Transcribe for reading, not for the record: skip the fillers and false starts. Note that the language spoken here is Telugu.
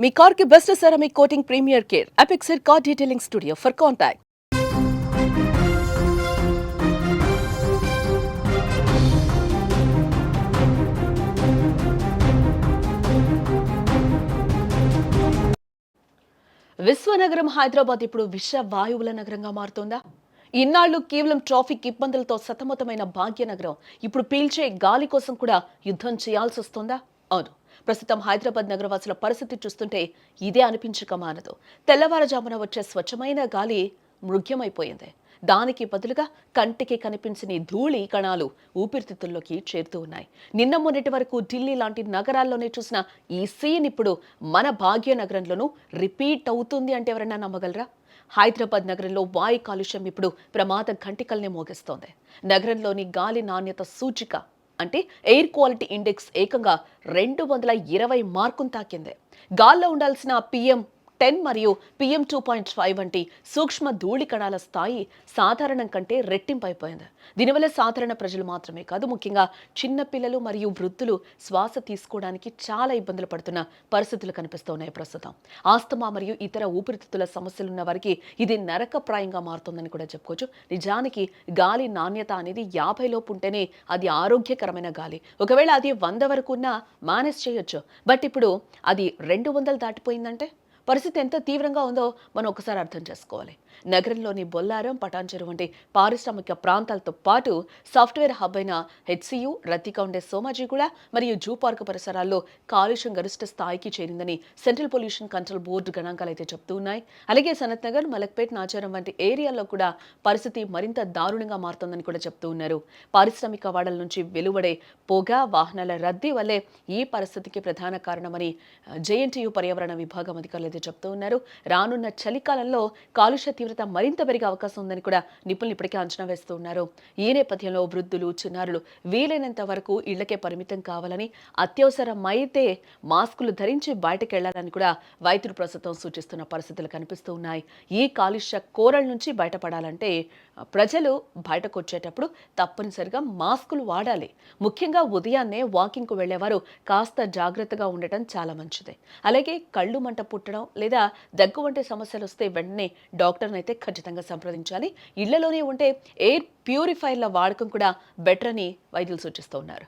మీ కార్ కి best ceramic coating premier care Apexer car detailing studio for contact. విశ్వనగరం హైదరాబాద్ ఇప్పుడు విష వాయువుల నగరంగా మారుతోందా? ఇన్నాళ్లు కేవలం ట్రాఫిక్ ఇబ్బందులతో సతమతమైన భాగ్యనగరం ఇప్పుడు పీల్చే గాలి కోసం కూడా యుద్ధం చేయాల్సి వస్తోందా? అవును, ప్రస్తుతం హైదరాబాద్ నగరవాసుల పరిస్థితి చూస్తుంటే ఇదే అనిపించక మానదు. తెల్లవారుజామున వచ్చే స్వచ్ఛమైన గాలి మృగ్యమైపోయింది. దానికి బదులుగా కంటికి కనిపించని ధూళి కణాలు ఊపిరితిత్తుల్లోకి చేరుతూ ఉన్నాయి. నిన్న మొన్నటి వరకు ఢిల్లీ లాంటి నగరాల్లోనే చూసిన ఈ సీన్ ఇప్పుడు మన భాగ్యనగరంలోనూ రిపీట్ అవుతుంది అంటే ఎవరన్నా నమ్మగలరా? హైదరాబాద్ నగరంలో వాయు కాలుష్యం ఇప్పుడు ప్రమాద ఘంటికల్ని మోగిస్తోంది. నగరంలోని గాలి నాణ్యత సూచిక అంటే ఎయిర్ క్వాలిటీ ఇండెక్స్ ఏకంగా 220 మార్కును తాకింది. గాల్లో ఉండాల్సిన PM10 మరియు PM2.5 వంటి సూక్ష్మ ధూళి కణాల స్థాయి సాధారణం కంటే రెట్టింపైపోయింది. దీనివల్ల సాధారణ ప్రజలు మాత్రమే కాదు, ముఖ్యంగా చిన్న పిల్లలు మరియు వృద్ధులు శ్వాస తీసుకోవడానికి చాలా ఇబ్బందులు పడుతున్న పరిస్థితులు కనిపిస్తున్నాయి ప్రస్తుతం. ఆస్తమా మరియు ఇతర ఊపిరితిత్తుల సమస్యలున్న వారికి ఇది నరకప్రాయంగా మారుతుందని కూడా చెప్పుకోవచ్చు. నిజానికి గాలి నాణ్యత అనేది 50 లోపు ఉంటేనే అది ఆరోగ్యకరమైన గాలి. ఒకవేళ అది 100 వరకు ఉన్నా మేనేజ్ చేయొచ్చు. బట్ ఇప్పుడు అది 200 దాటిపోయిందంటే పరిస్థితి ఎంత తీవ్రంగా ఉందో మనం ఒకసారి అర్థం చేసుకోవాలి. నగరంలోని బొల్లారం, పటాన్చెరు వంటి పారిశ్రామిక ప్రాంతాలతో పాటు సాఫ్ట్వేర్ హబ్ అయిన HCU, రద్దీగా ఉండే సోమాజిగూడ మరియు జూ పార్క్ పరిసరాల్లో కాలుష్యం గరిష్ట స్థాయికి చేరిందని సెంట్రల్ పొల్యూషన్ కంట్రోల్ బోర్డు గణాంకాలు అయితే చెప్తూ ఉన్నాయి. అలాగే సనత్ నగర్, మలక్పేట్, నాచారం వంటి ఏరియాల్లో కూడా పరిస్థితి మరింత దారుణంగా మారుతోందని కూడా చెప్తూ ఉన్నారు. పారిశ్రామిక వాడల నుంచి వెలువడే పొగ, వాహనాల రద్దీ వల్లే ఈ పరిస్థితికి ప్రధాన కారణమని JNTU పర్యావరణ విభాగం అధికారులు అయితే చెప్తూ ఉన్నారు. రానున్న చలికాలంలో కాలుష్య తీవ్రత మరింత పెరిగే అవకాశం ఉందని కూడా నిపుణులు ఇప్పటికే అంచనా వేస్తూ ఉన్నారు. ఈ నేపథ్యంలో వృద్ధులు, చిన్నారులు వీలైనంత వరకు ఇళ్లకే పరిమితం కావాలని, అత్యవసరమైతే మాస్కులు ధరించి బయటకు వెళ్లాలని కూడా వైద్యులు ప్రస్తుతం సూచిస్తున్న పరిస్థితులు కనిపిస్తూ ఉన్నాయి. ఈ కాలుష్య కోరల నుంచి బయటపడాలంటే ప్రజలు బయటకు వచ్చేటప్పుడు తప్పనిసరిగా మాస్కులు వాడాలి. ముఖ్యంగా ఉదయాన్నే వాకింగ్కు వెళ్లేవారు కాస్త జాగ్రత్తగా ఉండటం చాలా మంచిది. అలాగే కళ్ళు మంట పుట్టడం లేదా దగ్గు వంటి సమస్యలు వస్తే వెంటనే డాక్టర్ని అయితే ఖచ్చితంగా సంప్రదించాలి. ఇళ్లలోనే ఉంటే ఎయిర్ ప్యూరిఫైర్ల వాడకం కూడా బెటర్ అని వైద్యులు సూచిస్తూ ఉన్నారు.